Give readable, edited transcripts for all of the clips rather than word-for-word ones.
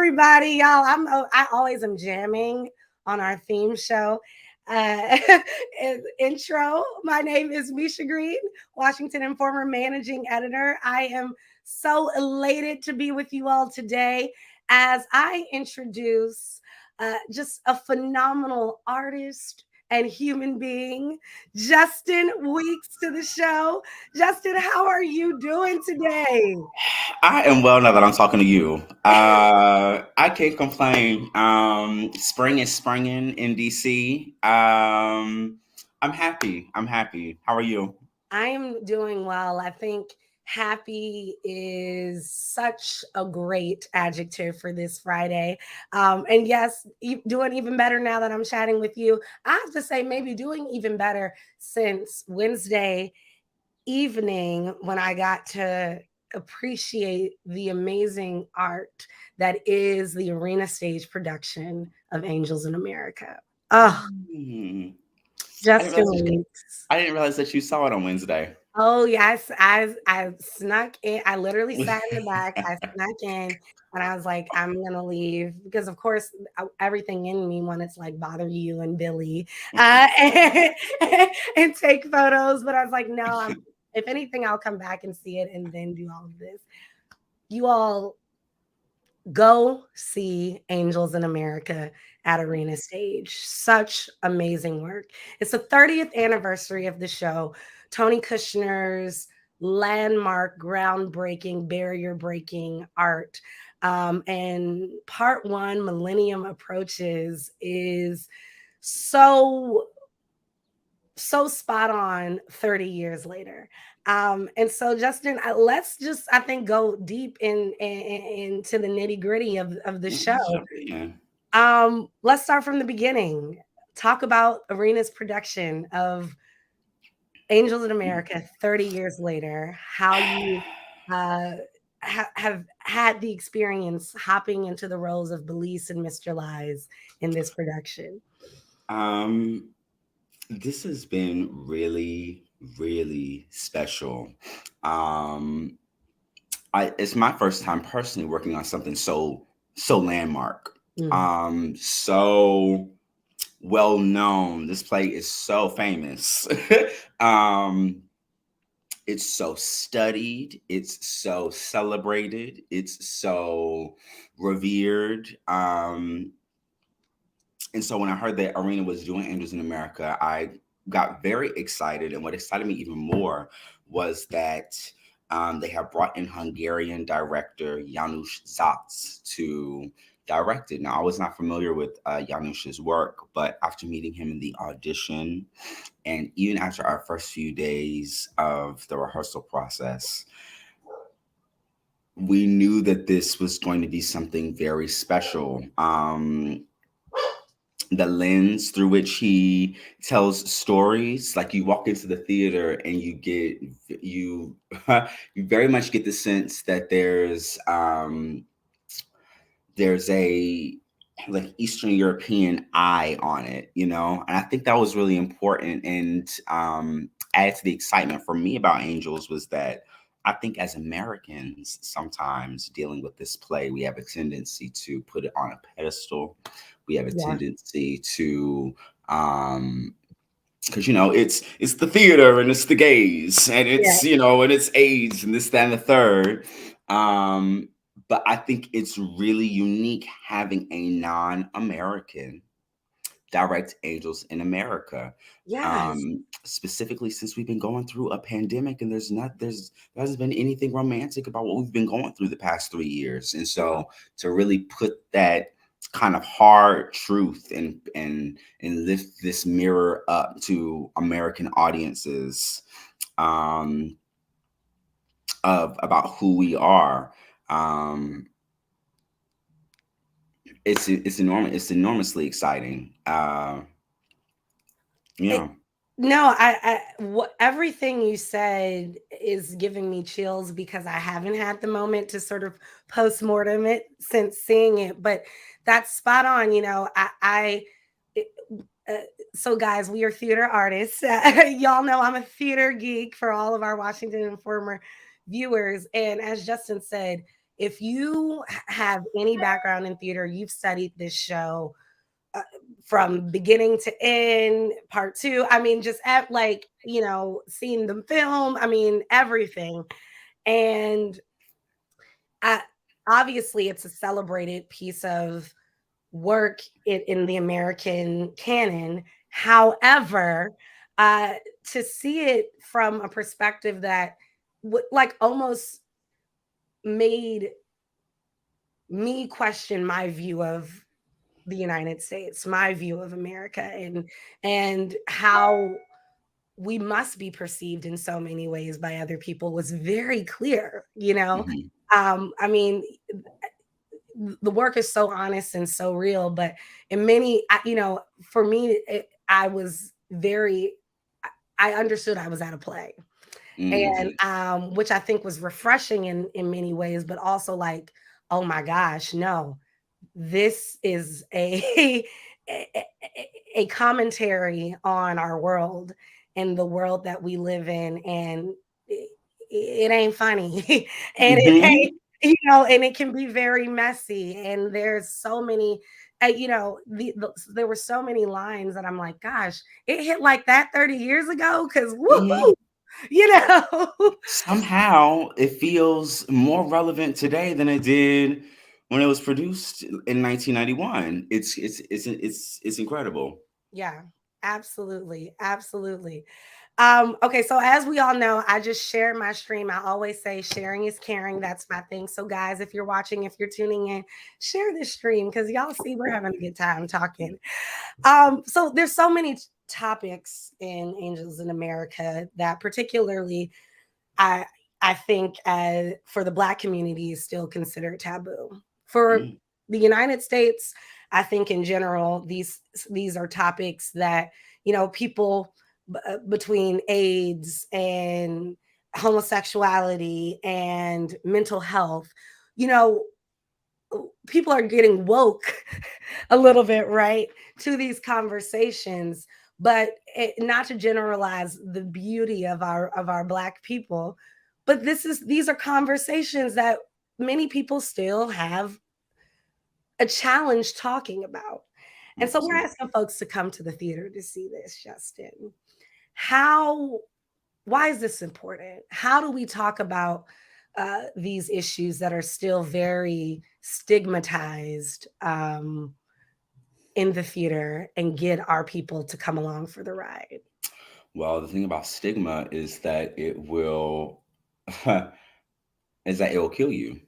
everybody, y'all. I always am jamming on our theme show. Uh, Intro. My name is Micha Green, Washington Informer managing editor. I am so elated to be with you all today as I introduce just a phenomenal artist and human being, Justin Weeks, to the show. Justin, how are you doing today? I am well now that I'm talking to you. I can't complain. Spring is springing in DC. I'm happy. I'm happy. How are you? I am doing well. I think happy is such a great adjective for this Friday. And yes, doing even better now that I'm chatting with you. I have to say, maybe doing even better since Wednesday evening when I got to appreciate the amazing art that is the arena stage production of Angels in America. Oh, Hmm. I didn't Justin realize that. Weeks. I didn't realize that you saw it on Wednesday. Oh yes, I snuck in. I literally sat in the back. I snuck in, and I was like, I'm gonna leave because, of course, everything in me wanted to like bother you and Billy, and, and take photos. But I was like, no. If anything, I'll come back and see it and then do all of this. You all go see Angels in America at Arena Stage. Such amazing work. It's the 30th anniversary of the show. Tony Kushner's landmark, groundbreaking, barrier breaking art. And part one, Millennium Approaches, is so spot on 30 years later. And so, Justin, let's just, I think, go deep into the nitty gritty of the show. Let's jump in. Let's start from the beginning. Talk about Arena's production of Angels in America 30 years later, how you uh, have had the experience hopping into the roles of Belize and Mr. Lies in this production. Um, this has been really, really special. Um, it's my first time personally working on something so landmark, Mm. so well known. This play is so famous. um, it's so studied. It's so celebrated. It's so revered. And so when I heard that Arena was doing Angels in America, I got very excited. And what excited me even more was that they have brought in Hungarian director Janusz Zatz to direct it. Now, I was not familiar with Janusz's work, but after meeting him in the audition, and even after our first few days of the rehearsal process, we knew that this was going to be something very special. The lens through which he tells stories, like you walk into the theater and you you very much get the sense that there's a like Eastern European eye on it, and I think that was really important. And added to the excitement for me about Angels was that I think as Americans, sometimes dealing with this play, we have a tendency to put it on a pedestal. We have a Yeah. tendency to because it's the theater and it's the gays and Yeah. and it's AIDS and this, that, and the third. But I think it's really unique having a non-American direct Angels in America. Yes. Specifically since we've been going through a pandemic and there hasn't been anything romantic about what we've been going through the past 3 years. And so to really put that kind of hard truth and lift this mirror up to American audiences, um, of about who we are. Um, it's enormously exciting. It, Yeah. no, everything you said is giving me chills because I haven't had the moment to sort of post-mortem it since seeing it, but that's spot on. It, uh, so guys, we are theater artists. Y'all know I'm a theater geek for all of our Washington Informer viewers. And as Justin said, if you have any background in theater, you've studied this show uh, from beginning to end, part two. I mean, just at like, seeing them film, I mean, everything. And I, obviously, it's a celebrated piece of work in the American canon. However, uh, to see it from a perspective that like almost made me question my view of the United States, my view of America, and how we must be perceived in so many ways by other people was very clear, Hmm. I mean, the work is so honest and so real, but in many, for me, I was very, I understood I was at a play, and Hmm. which I think was refreshing in many ways, but also like, oh my gosh, no, this is a, a commentary on our world and the world that we live in, and it ain't funny, and it ain't, Hmm. and it can be very messy, and there's so many. There were so many lines that I'm like, gosh, it hit like that 30 years ago, because Hmm. woohoo, you know. Somehow it feels more relevant today than it did when it was produced in 1991. It's incredible. Yeah, absolutely. Absolutely. Okay, so as we all know, I just shared my stream. I always say sharing is caring. That's my thing. So, guys, if you're watching, if you're tuning in, share this stream because y'all see we're having a good time talking. So there's so many topics in Angels in America that particularly I I think for the Black community is still considered taboo. For Mm. the United States, I think in general these are topics that people between AIDS and homosexuality and mental health, you know, people are getting woke a little bit, right, to these conversations, but not to generalize the beauty of our Black people, but these are conversations that many people still have a challenge talking about. And so we're Absolutely. asking folks to come to the theater to see this, Justin. How why is this important? How do we talk about these issues that are still very stigmatized in the theater and get our people to come along for the ride? Well, the thing about stigma is that it will is that it will kill you.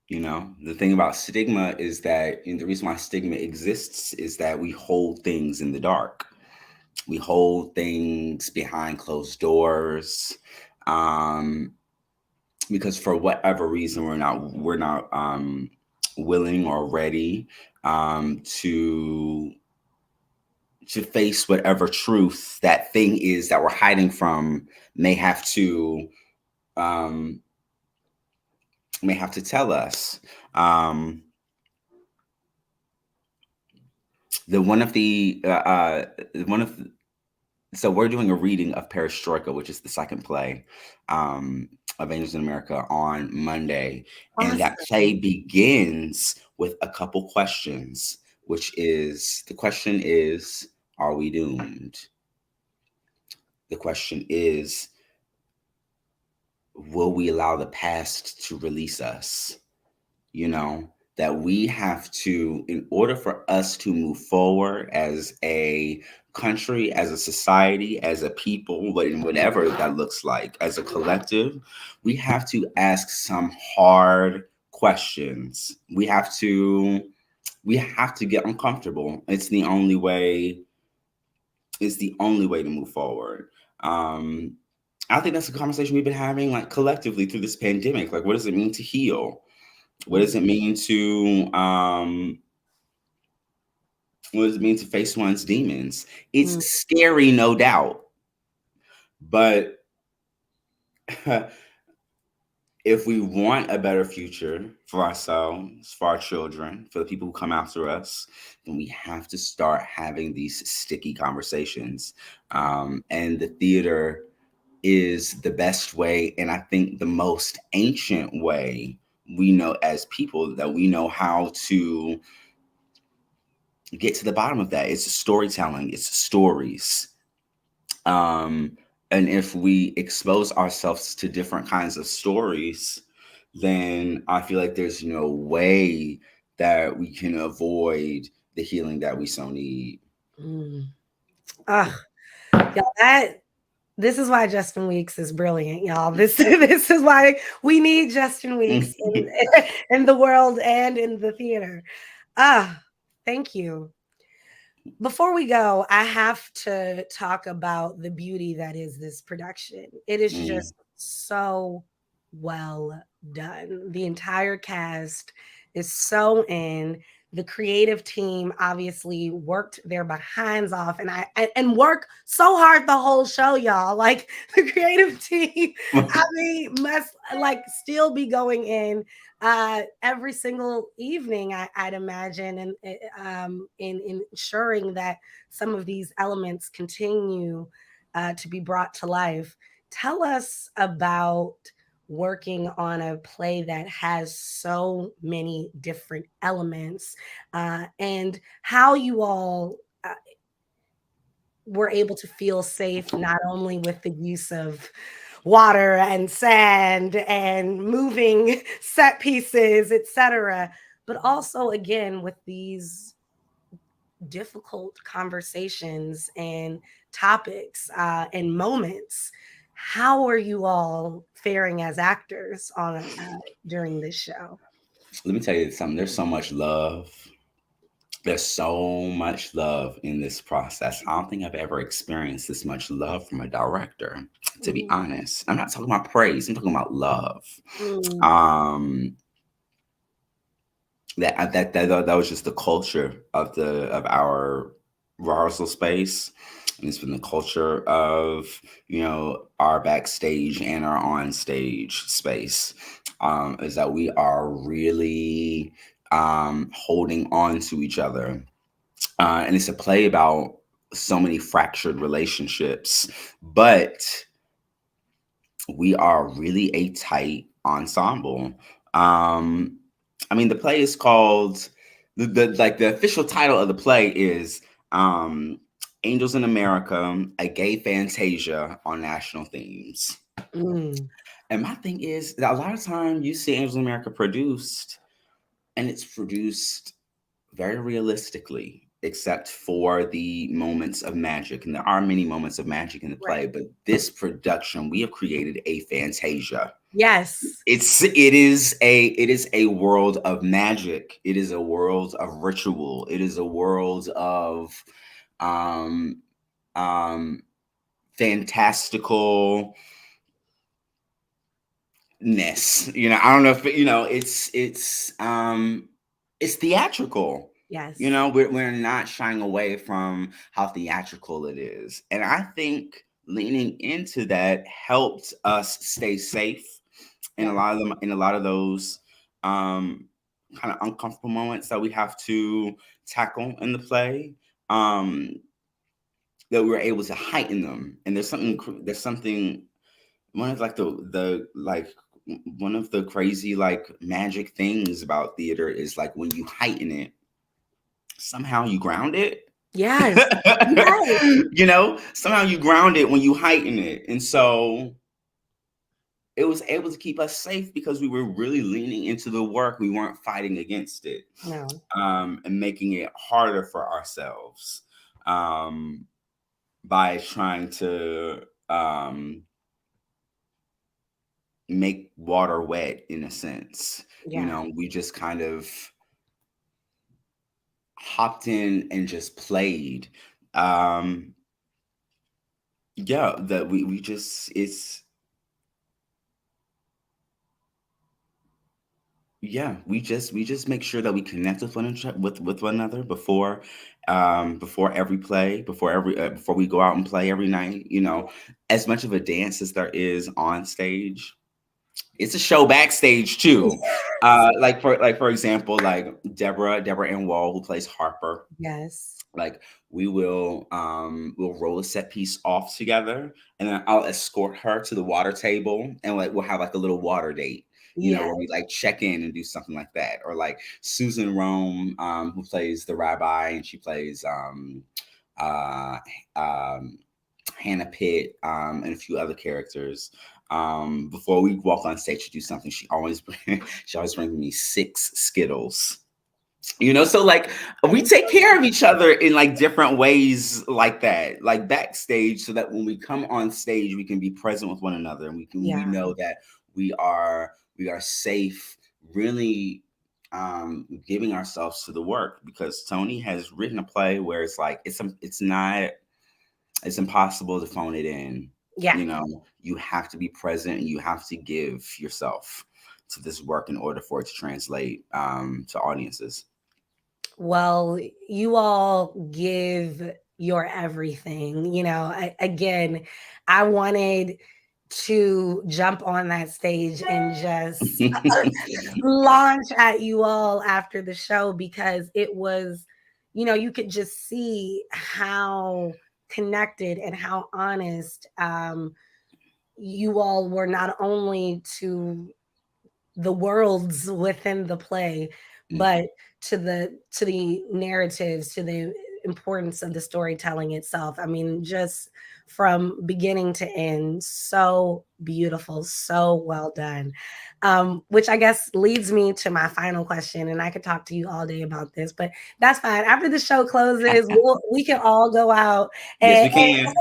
You know, the thing about stigma is that, and the reason why stigma exists is that we hold things in the dark. We hold things behind closed doors, um, because for whatever reason we're not willing or ready to face whatever truth that thing is that we're hiding from may have to um, may have to tell us. Um, the one of the one of So we're doing a reading of Perestroika, which is the second play um, of Angels in America on Monday, and that play Awesome. begins with a couple questions, which is the question is, are we doomed? The question is, will we allow the past to release us? You know, that we have to, in order for us to move forward as a country, as a society, as a people, whatever that looks like, as a collective, we have to ask some hard questions. We have to get uncomfortable. It's the only way to move forward. um I think that's a conversation we've been having, like, collectively through this pandemic. Like, what does it mean to heal? What does it mean to what does it mean to face one's demons? Mm, It's scary, no doubt, but if we want a better future for ourselves, for our children, for the people who come after us, then we have to start having these sticky conversations. And the theater is the best way, and I think the most ancient way we know as people that we know how to get to the bottom of that. It's storytelling, it's stories. Um, and if we expose ourselves to different kinds of stories, then I feel like there's no way that we can avoid the healing that we so need. Mm. Ugh, y'all, that this is why Justin Weeks is brilliant, y'all. This this is why we need Justin Weeks in the world and in the theater. Ah, thank you. Before we go, I have to talk about the beauty that is this production. It is Mm. just so well done. The entire cast is so in. The creative team obviously worked their behinds off, and and work so hard the whole show, y'all. Like the creative team, I mean, must like still be going in every single evening, I'd imagine, and in ensuring that some of these elements continue to be brought to life. Tell us about working on a play that has so many different elements and how you all were able to feel safe not only with the use of water and sand and moving set pieces, etc., but also again with these difficult conversations and topics and moments. How are you all faring as actors on during this show? Let me tell you something. There's so much love. There's so much love in this process. I don't think I've ever experienced this much love from a director, to be Mm, honest. I'm not talking about praise, I'm talking about love. mm, Um, that was just the culture of our rehearsal space, and it's been the culture of our backstage and our on stage space. Is that we are really holding on to each other, and it's a play about so many fractured relationships, but we are really a tight ensemble. Um, I mean, the play is called the official title of the play is Angels in America, a gay fantasia on national themes. mm. And my thing is that a lot of time you see Angels in America produced, and it's produced very realistically, except for the moments of magic. And there are many moments of magic in the Right. play, but this production, we have created a fantasia. Yes. It is a world of magic. It is a world of ritual. It is a world of um um fantastical ness. I don't know if it's theatrical. Yes. We're not shying away from how theatrical it is, and I think leaning into that helped us stay safe in a Yeah. lot of them in a lot of those um kind of uncomfortable moments that we have to tackle in the play. um that we were able to heighten them, and there's something one of like the like one of the crazy like magic things about theater is like when you heighten it, somehow you ground it. Yes. Yes. Somehow you ground it when you heighten it, and so it was able to keep us safe because we were really leaning into the work. We weren't fighting against it, No. and making it harder for ourselves, um, by trying to make water wet in a sense. Yeah. We just kind of hopped in and just played. Um, yeah, that we just it's yeah, we just make sure that we connect with one another before every play, before we go out and play every night. As much of a dance as there is on stage, it's a show backstage too. Like for example, like Deborah Ann Wall, who plays Harper. Yes. Like we'll roll a set piece off together, and then I'll escort her to the water table, and like we'll have like a little water date. where Yeah. we like check in and do something like that. Or like Susan Rome, who plays the rabbi, and she plays uh, um, Hannah Pitt, and a few other characters. Before we walk on stage to do something, she always brings me 6 Skittles. So like we take care of each other in like different ways like that, like backstage, so that when we come on stage we can be present with one another, and we Yeah. know that we are safe, really giving ourselves to the work, because Tony has written a play where it's like it's impossible to phone it in. Yeah. You have to be present, and you have to give yourself to this work in order for it to translate to audiences. Well, you all give your everything. Again, I wanted to jump on that stage and just launch at you all after the show, because it was, you could just see how connected and how honest you all were, not only to the worlds within the play, but Mhm. to the narratives, to the importance of the storytelling itself. I mean, just from beginning to end, so beautiful, so well done. Which I guess leads me to my final question, and I could talk to you all day about this, but that's fine. After the show closes, we can all go out Yes, and, we can.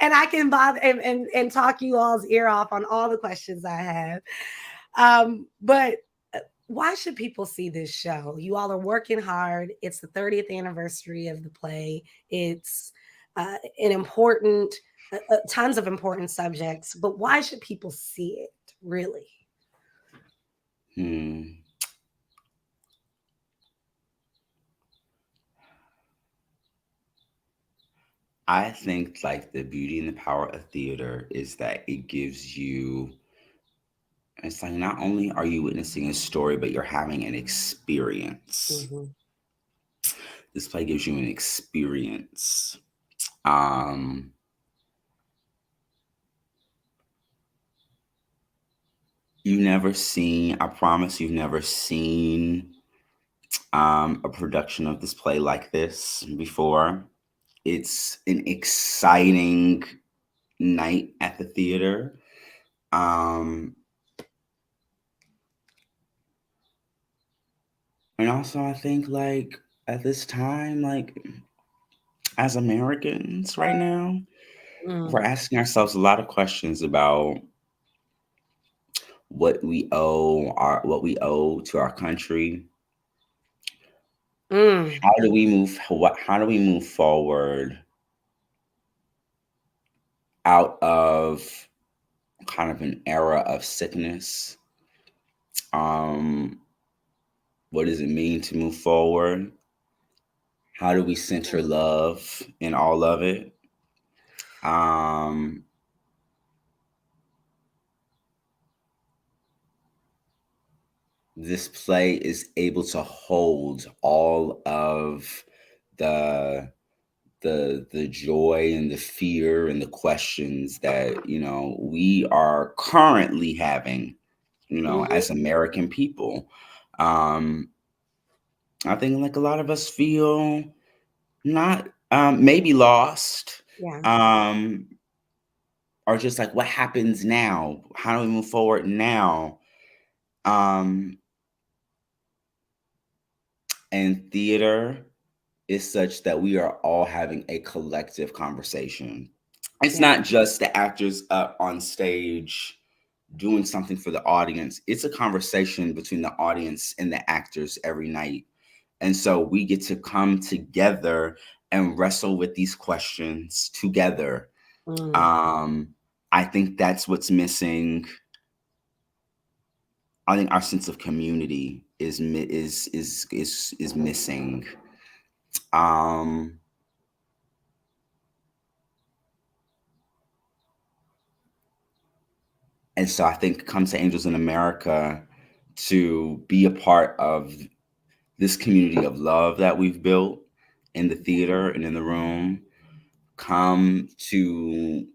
and I can bother and talk you all's ear off on all the questions I have. But why should people see this show? You all are working hard. It's the 30th anniversary of the play. It's an important, tons of important subjects. But why should people see it? Really? Hmm. I think like the beauty and the power of theater is that it gives you. It's like not only are you witnessing a story, but you're having an experience. Hmm. This play gives you an experience. Um, you've never seen. I promise you've never seen a production of this play like this before. It's an exciting night at the theater. Um, and also, I think like at this time, like as Americans right now, Mm, we're asking ourselves a lot of questions about what we owe to our country. mm, How do we move forward out of kind of an era of sickness? Um, what does it mean to move forward? How do we center love in all of it? Um, this play is able to hold all of the the joy and the fear and the questions that we are currently having, hmm. as American people. um I think like a lot of us feel not maybe lost, Yeah. um or just like what happens now, how do we move forward now. um and theater is such that we are all having a collective conversation. It's Yeah. not just the actors up on stage doing something for the audience. It's a conversation between the audience and the actors every night. And so we get to come together and wrestle with these questions together. Mm, Um, I think that's what's missing. I think our sense of community is missing. Um, and so I think come to Angels in America to be a part of this community of love that we've built in the theater and in the room. Come to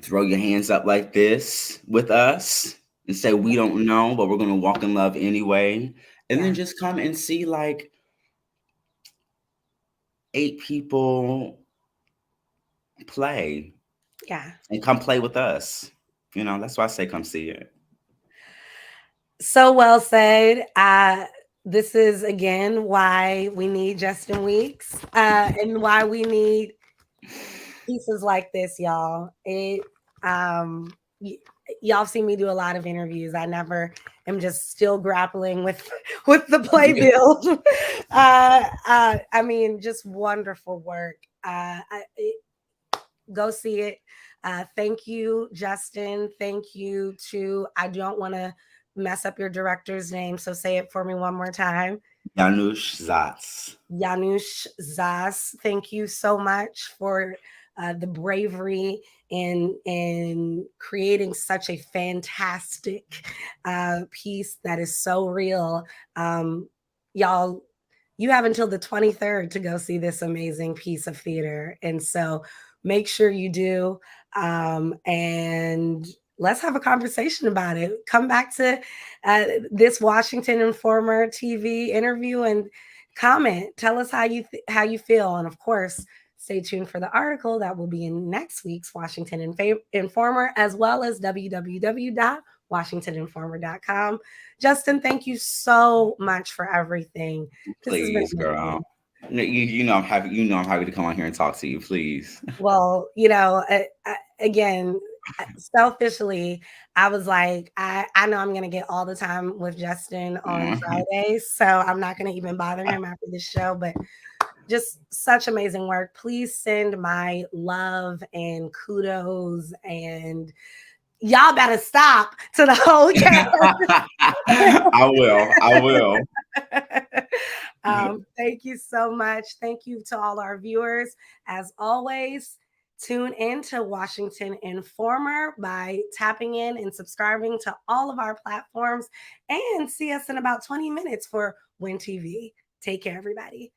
throw your hands up like this with us and say, we don't know, but we're going to walk in love anyway. And then Yeah. just come and see like 8 people play Yeah. and come play with us. That's why I say come see it. So well said. This is again why we need Justin Weeks, and why we need pieces like this, y'all. Um, y- y'all see me do a lot of interviews. I never am just still grappling with with the playbill. I mean, just wonderful work. Go see it. Thank you, Justin. Thank you to. I don't want to mess up your director's name, so say it for me one more time. Janusz Zatz. Janusz Zas, thank you so much for the bravery in creating such a fantastic piece that is so real. Y'all, you have until the 23rd to go see this amazing piece of theater. And so make sure you do. And let's have a conversation about it. Come back to this Washington Informer TV interview and comment. Tell us how you feel, and of course, stay tuned for the article that will be in next week's Washington Informer, as well as www.washingtoninformer.com. Justin, thank you so much for everything. This has been Please, girl. amazing. I'm happy to come on here and talk to you, please. Well, again, selfishly, I was like, I know I'm going to get all the time with Justin on Mhm. Fridays, so I'm not going to even bother him after this show. But just such amazing work. Please send my love and kudos, and y'all better stop to the whole I will. I will. Thank you so much. Thank you to all our viewers. As always, tune in to Washington Informer by tapping in and subscribing to all of our platforms, and see us in about 20 minutes for Win TV. Take care, everybody.